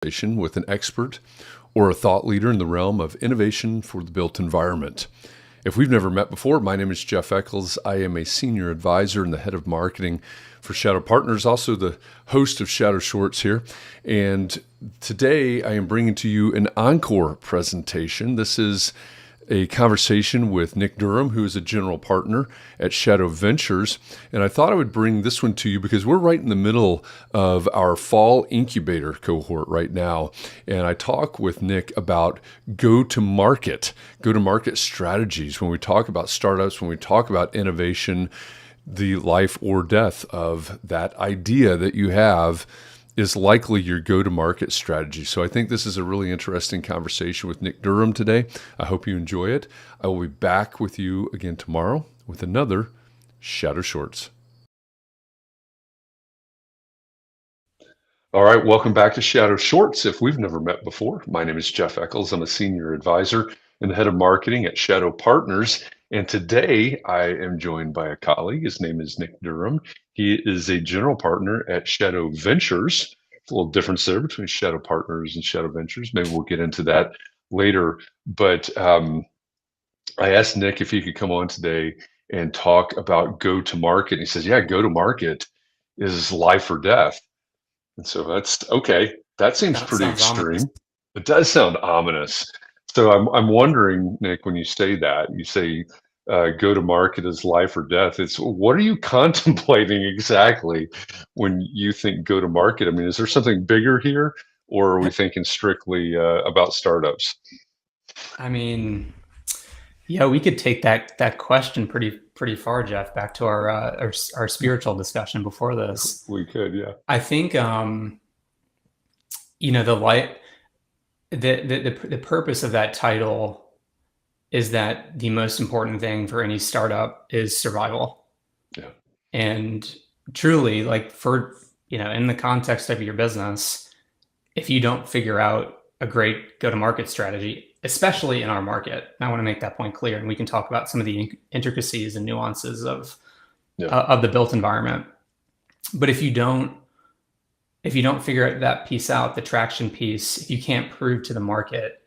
With an expert or a thought leader in the realm of innovation for the built environment. If we've never met before, my name is Jeff Echols. I am a senior advisor and the head of marketing for Shadow Partners, also the host of Shadow Shorts here. And today I am bringing to you an Encore presentation. This is a conversation with Nick Durham, who is a general partner at Shadow Ventures. And I thought I would bring this one to you because we're right in the middle of our fall incubator cohort right now. And I talk with Nick about go-to-market strategies. When we talk about startups, when we talk about innovation, the life or death of that idea that you have is likely your go-to-market strategy. So I think this is a really interesting conversation with Nick Durham today. I hope you enjoy it. I will be back with you again tomorrow with another Shadow Shorts. All right, welcome back to Shadow Shorts. If we've never met before, my name is Jeff Echols. I'm a senior advisor and the head of marketing at Shadow Partners. And today I am joined by a colleague. His name is Nick Durham. He is a general partner at Shadow Ventures. It's a little difference there between Shadow Partners and Shadow Ventures. Maybe we'll get into that later. But I asked Nick if he could come on today and talk about go-to-market. He says, yeah, go-to-market is life or death. And so that's okay. That seems pretty extreme. Ominous. It does sound ominous. So I'm wondering, Nick, when you say that, you say go to market is life or death. It's what are you contemplating exactly when you think go to market? I mean, is there something bigger here, or are we thinking strictly about startups? I mean, yeah, we could take that question pretty far, Jeff, back to our spiritual discussion before this. We could, yeah. I think the light the purpose of that title is that the most important thing for any startup is survival. Yeah. And truly, like for in the context of your business, if you don't figure out a great go-to-market strategy, especially in our market, and I want to make that point clear, and we can talk about some of the intricacies and nuances of the built environment. But if you don't figure that piece out, the traction piece, if you can't prove to the market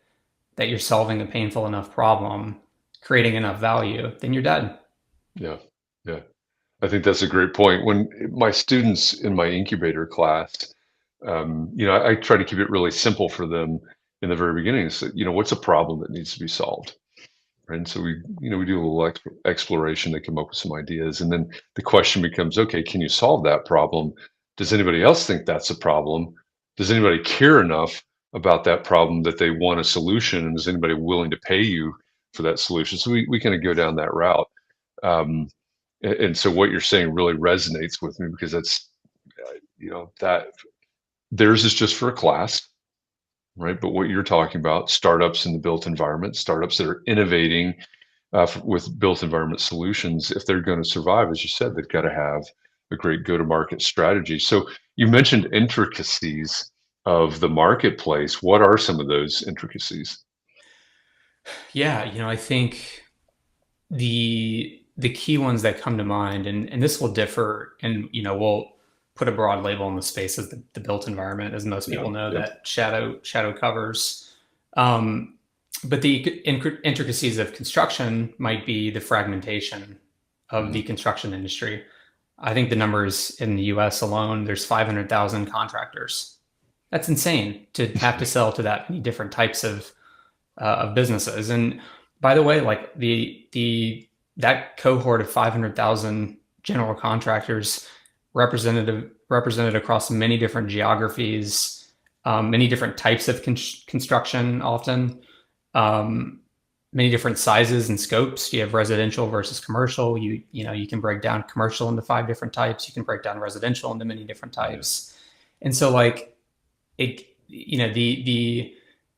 that you're solving a painful enough problem, creating enough value, then you're dead. Yeah. Yeah. I think that's a great point. When my students in my incubator class, I try to keep it really simple for them in the very beginning. So, what's a problem that needs to be solved? Right? And so we do a little exploration. They come up with some ideas, and then the question becomes, okay, can you solve that problem? Does anybody else think that's a problem? Does anybody care enough about that problem that they want a solution? And is anybody willing to pay you for that solution? So we kind of go down that route. And so what you're saying really resonates with me because that's, that theirs is just for a class, right? But what you're talking about, startups in the built environment, startups that are innovating with built environment solutions, if they're going to survive, as you said, they've got to have a great go-to-market strategy. So you mentioned intricacies of the marketplace. What are some of those intricacies? Yeah, I think the key ones that come to mind, and this will differ, and we'll put a broad label in the space of the built environment, as most people know that Shadow covers. But the intricacies of construction might be the fragmentation of the construction industry. I think the numbers in the US alone, there's 500,000 contractors. That's insane to have to sell to that many different types of businesses. And by the way, like that cohort of 500,000 general contractors represented across many different geographies, many different types of construction, often many different sizes and scopes. You have residential versus commercial. You can break down commercial into 5 different types. You can break down residential into many different types. And so like the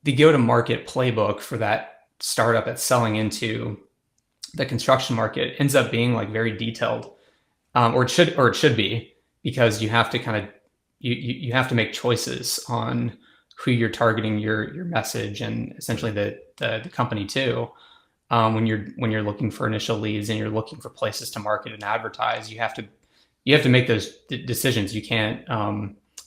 go-to-market playbook for that startup that's selling into the construction market ends up being like very detailed, or it should be, because you have to kind of you have to make choices on who you're targeting your message and essentially the company to. When you're looking for initial leads and you're looking for places to market and advertise, you have to make those decisions. You can't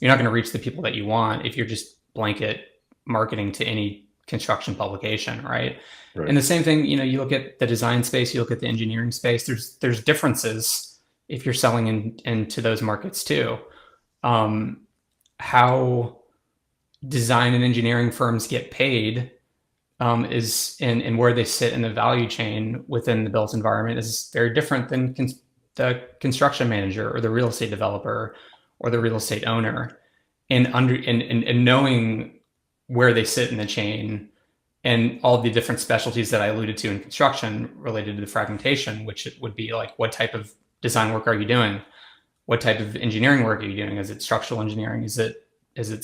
you're not going to reach the people that you want if you're just blanket marketing to any construction publication, right? Right. And the same thing, you look at the design space, you look at the engineering space. There's differences if you're selling into those markets too. How design and engineering firms get paid is and where they sit in the value chain within the built environment is very different than the construction manager or the real estate developer or the real estate owner. And knowing where they sit in the chain and all the different specialties that I alluded to in construction related to the fragmentation, which would be like, what type of design work are you doing? What type of engineering work are you doing? Is it structural engineering? Is it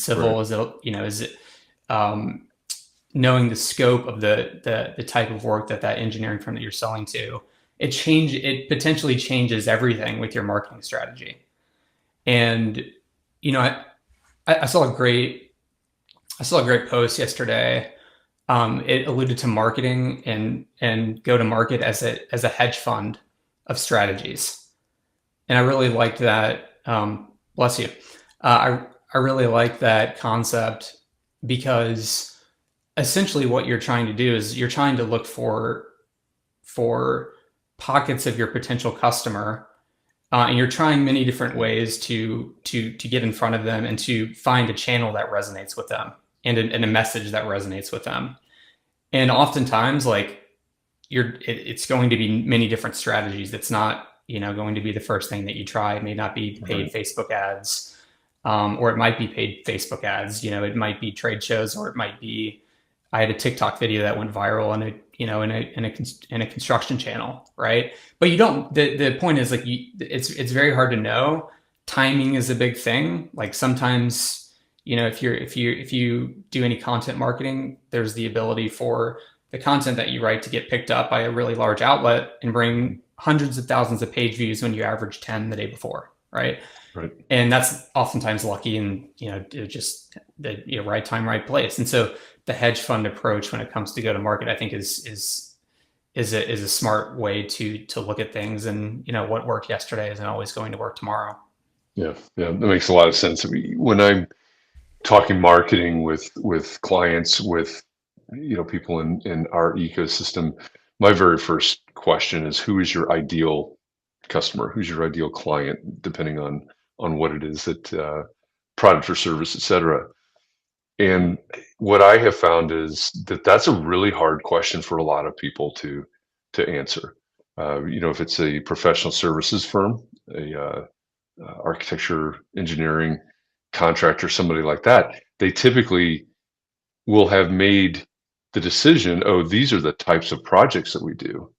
civil? Right. Is it um, knowing the scope of the type of work that engineering firm that you're selling to? It potentially changes everything with your marketing strategy. And you know, I saw a great post yesterday. It alluded to marketing and go to market as a hedge fund of strategies, and I really liked that. Bless you. I really like that concept because essentially what you're trying to do is you're trying to look for pockets of your potential customer, and you're trying many different ways to get in front of them and to find a channel that resonates with them and a message that resonates with them. And oftentimes, like it's going to be many different strategies. It's not going to be the first thing that you try. It may not be paid Right. Facebook ads, or it might be paid Facebook ads. It might be trade shows, or it might be. I had a TikTok video that went viral in a construction channel, right? But you don't. The point is, like, it's very hard to know. Timing is a big thing. Like sometimes, if you do any content marketing, there's the ability for the content that you write to get picked up by a really large outlet and bring hundreds of thousands of page views when you average 10 the day before, right? Right. And that's oftentimes lucky, and just the right time, right place. And so the hedge fund approach when it comes to go to market, I think is a smart way to look at things. And what worked yesterday isn't always going to work tomorrow. Yeah. Yeah. That makes a lot of sense. I mean, when I'm talking marketing with clients, with people in our ecosystem, my very first question is, who is your ideal customer? Who's your ideal client? Depending on what it is that product or service, et cetera. And what I have found is that that's a really hard question for a lot of people to answer. If it's a professional services firm, a architecture, engineering contractor, somebody like that, they typically will have made the decision, oh, these are the types of projects that we do.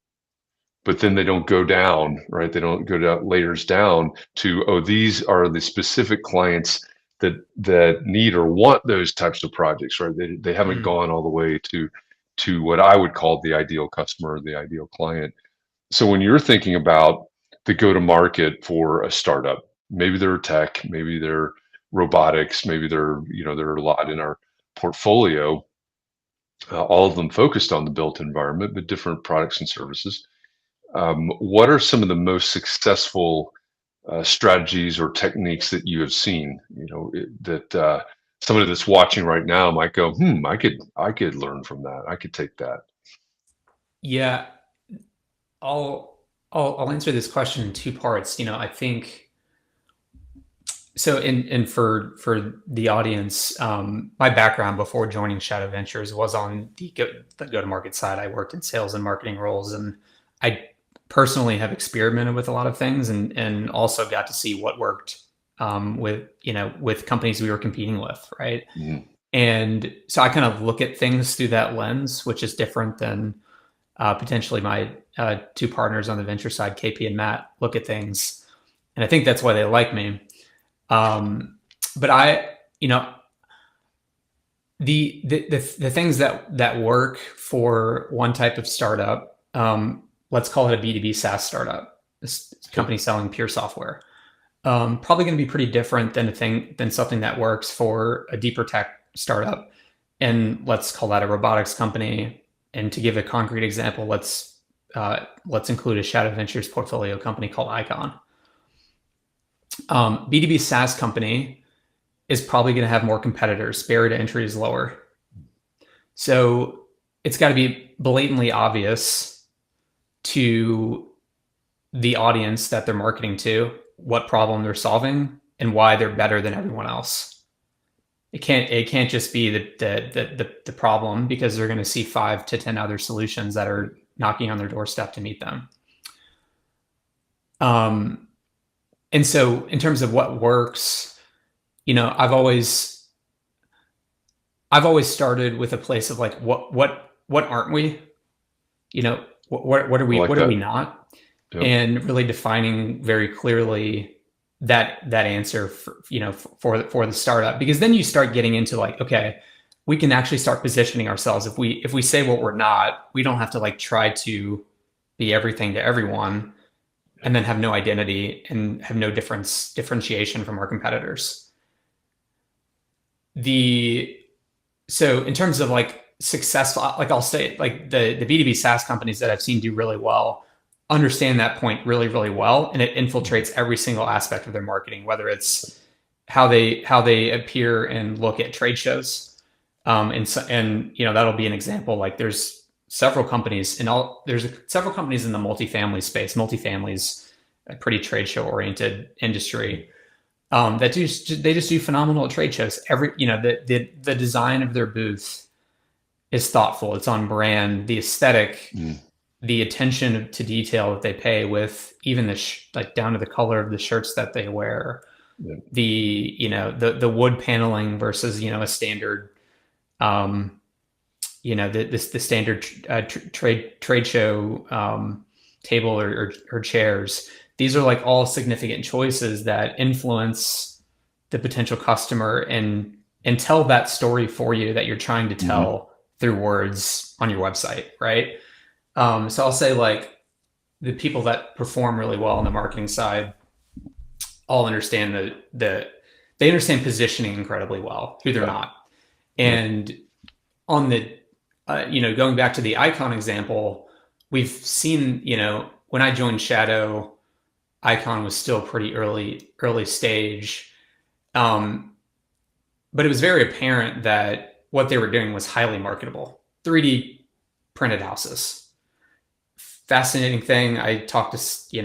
But then they don't go down, right? They don't go down layers down to, oh, these are the specific clients that need or want those types of projects, right? They haven't Mm. gone all the way to what I would call the ideal customer or the ideal client. So when you're thinking about the go to market for a startup, maybe they're tech, maybe they're robotics, maybe there are a lot in our portfolio, all of them focused on the built environment, but different products and services. What are some of the most successful strategies or techniques that you have seen? That somebody that's watching right now might go, I could learn from that. I could take that. Yeah, I'll answer this question in two parts. I think so. And for the audience, my background before joining Shadow Ventures was on the go to market side. I worked in sales and marketing roles, and I personally have experimented with a lot of things, and also got to see what worked, with companies we were competing with, right? Mhm. And so I kind of look at things through that lens, which is different than potentially my two partners on the venture side, KP and Matt, look at things. And I think that's why they like me. But the things that work for one type of startup, let's call it a B2B SaaS startup, this Okay. company selling pure software, probably going to be pretty different than something that works for a deeper tech startup. And let's call that a robotics company. And to give a concrete example, let's include a Shadow Ventures portfolio company called Icon. B2B SaaS company is probably going to have more competitors. Barrier to entry is lower. So it's got to be blatantly obvious to the audience that they're marketing to what problem they're solving and why they're better than everyone else. It can't just be the problem, because they're going to see 5 to 10 other solutions that are knocking on their doorstep to meet them. And so in terms of what works, I've always started with a place of like, what aren't we? What are I we like what are that. we not? Yep. And really defining very clearly that answer for the startup, because then you start getting into like, okay, we can actually start positioning ourselves. If we say what we're not, we don't have to like try to be everything to everyone and then have no identity and have no differentiation from our competitors. The So in terms of like successful, like I'll say, like the B2B SaaS companies that I've seen do really well understand that point really, really well, and it infiltrates every single aspect of their marketing, whether it's how they appear and look at trade shows. And that'll be an example. Like there's several companies in the multifamily space. Multifamily's a pretty trade show oriented industry, they just do phenomenal at trade shows. The design of their booth is thoughtful. It's on brand. The aesthetic, Mm. the attention to detail that they pay with, even like down to the color of the shirts that they wear, Yeah. the wood paneling versus a standard, the standard trade show table or chairs. These are like all significant choices that influence the potential customer and tell that story for you that you're trying to Hmm. tell through words on your website, right? So I'll say like the people that perform really well on the marketing side all understand they understand positioning incredibly well, who they're Yeah. not. Yeah. And on the going back to the icon example, we've seen, when I joined Shadow, icon was still pretty early stage. um, but it was very apparent that what they were doing was highly marketable. 3D printed houses. Fascinating thing. I talked to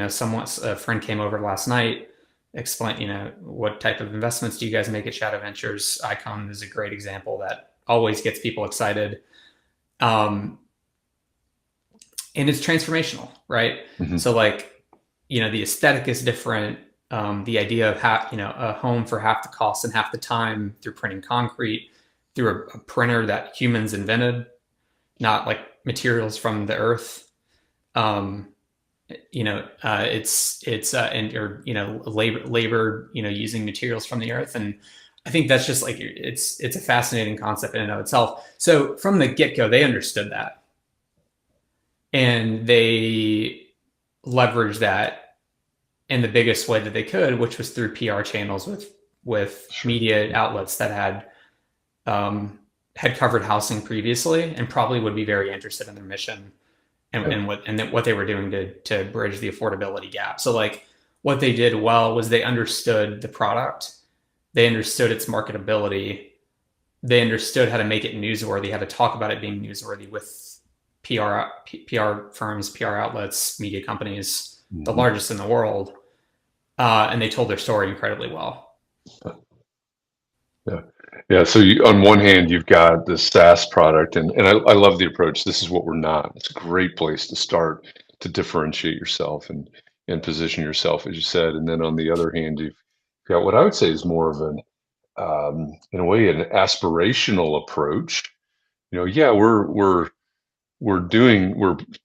a friend came over last night, explain, what type of investments do you guys make at Shadow Ventures? Icon is a great example that always gets people excited. um, and it's transformational, right? Hmm. So like, the aesthetic is different. The idea of a home for half the cost and half the time through printing concrete through a printer that humans invented, not like materials from the earth. Um, it's and or labor using materials from the earth. And I think that's just like, it's a fascinating concept in and of itself. So from the get go, they understood that, and they leveraged that in the biggest way that they could, which was through PR channels with Sure. media outlets that had covered housing previously and probably would be very interested in their mission Yeah. and what they were doing to bridge the affordability gap. So like what they did well was they understood the product, they understood its marketability, they understood how to make it newsworthy, how to talk about it being newsworthy with PR firms, PR outlets, media companies, the Hmm. largest in the world, and they told their story incredibly well. Yeah. Yeah. So on one hand, you've got the SaaS product, and I love the approach. This is what we're not. It's a great place to start to differentiate yourself and position yourself, as you said. And then on the other hand, you've got what I would say is more of in a way, an aspirational approach. Yeah, we're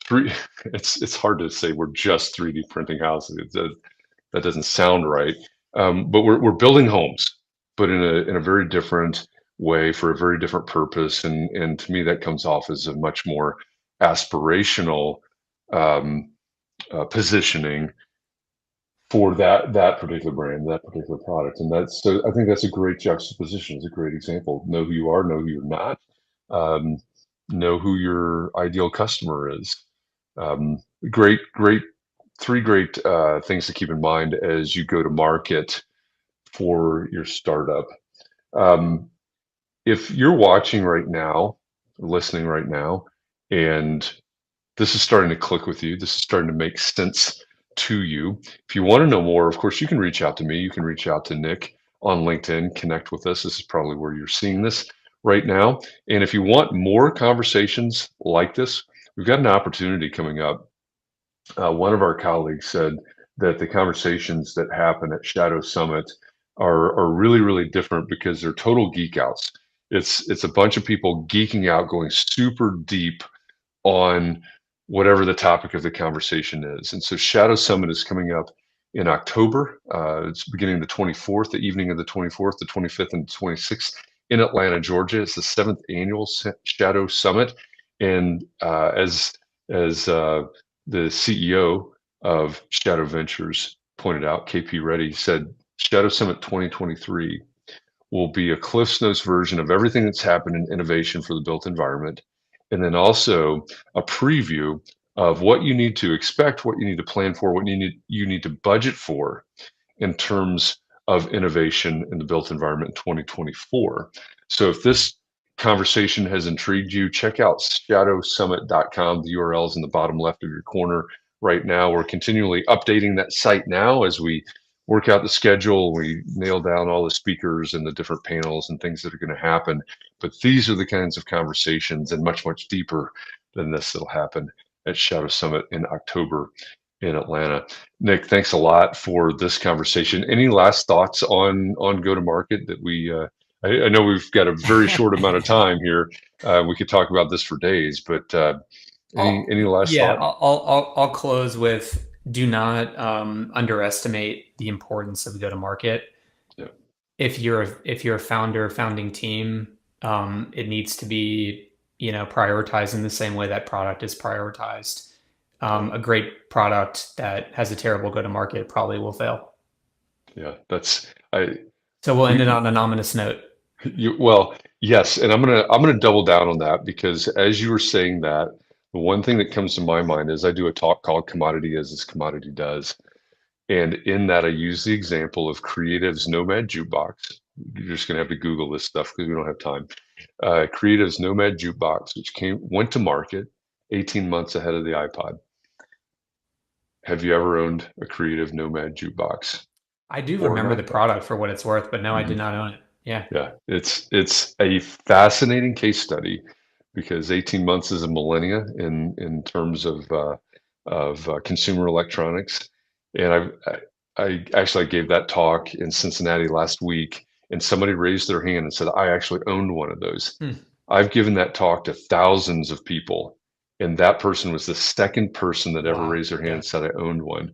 three. It's hard to say we're just 3D printing houses. That doesn't sound right. But we're building homes, but in a very different way for a very different purpose. And to me, that comes off as a much more aspirational um, positioning for that particular brand, that particular product. And I think that's a great juxtaposition. It's a great example. Know who you are, know who you're not, um, know who your ideal customer is. Um, great, three great things to keep in mind as you go to market for your startup. Um, if you're watching right now, listening right now, and this is starting to click with you, this is starting to make sense to you. If you want to know more, of course, you can reach out to me. You can reach out to Nick on LinkedIn, connect with us. This is probably where you're seeing this right now. And if you want more conversations like this, we've got an opportunity coming up. One of our colleagues said that the conversations that happen at Shadow Summit are really, really different because they're total geek outs. It's a bunch of people geeking out, going super deep on whatever the topic of the conversation is. And so Shadow Summit is coming up in October. It's beginning the 24th, the evening of the 24th, the 25th, and 26th in Atlanta, Georgia. It's the seventh annual Shadow Summit. And as the CEO of Shadow Ventures pointed out, KP Reddy said, Shadow Summit 2023 will be a Cliff's Notes version of everything that's happened in innovation for the built environment, and then also a preview of what you need to expect, what you need to plan for, what you need to budget for in terms of innovation in the built environment in 2024. So if this conversation has intrigued you, check out shadowsummit.com. The URL is in the bottom left of your corner right now. We're continually updating that site now as we work out the schedule. We nail down all the speakers and the different panels and things that are going to happen. But these are the kinds of conversations and much, much deeper than this that'll happen at Shadow Summit in October in Atlanta. Nick, thanks a lot for this conversation. Any last thoughts on go to market that I know we've got a very short amount of time here. We could talk about this for days, but any last Yeah, thought? I'll close with do not underestimate the importance of go to market. Yeah, If you're a founding team, it needs to be prioritized in the same way that product is prioritized. yeah, A great product that has a terrible go to market probably will fail. yeah. That's I So we'll end it we on an ominous note. well, yes, and I'm gonna double down on that because as you were saying that, the one thing that comes to my mind is I do a talk called Commodity as this commodity does. And in that, I use the example of Creative's Nomad Jukebox. You're just going to have to Google this stuff because we don't have time. Creative's Nomad Jukebox, which went to market 18 months ahead of the iPod. Have you ever owned a Creative Nomad Jukebox I do or an remember the iPod? product for what it's worth, but no, I did Mhm. not own it. Yeah. Yeah, it's a fascinating case study because 18 months is a millennia in terms of consumer electronics. And I actually gave that talk in Cincinnati last week, and somebody raised their hand and said, I actually owned one of those. Hmm. I've given that talk to thousands of people, and that person was the second person that ever Wow. raised their hand Yeah. and said I owned one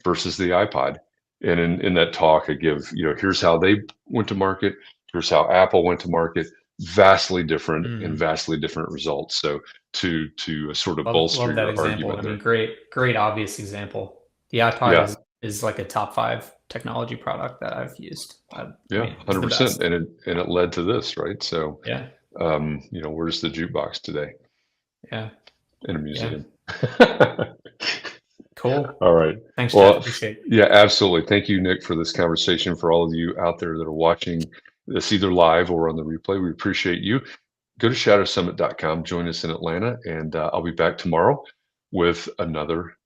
versus the iPod. And in that talk, I give, here's how they went to market, here's how Apple went to market, vastly different and Hmm. vastly different results. So to sort of bolster Love that your example. I argument mean, there. great obvious example. The iPod Yeah, is like a top five technology product that I've used. I yeah, mean, it's the 100%. best. And it led to this, right? So, Yeah. where's the jukebox today? Yeah. In a Yeah. museum. Cool. All right. Thanks, Jeff. Well, Appreciate it. yeah, absolutely. Thank you, Nick, for this conversation. For all of you out there that are watching this either live or on the replay, we appreciate you. Go to shadowsummit.com, join us in Atlanta, and I'll be back tomorrow with another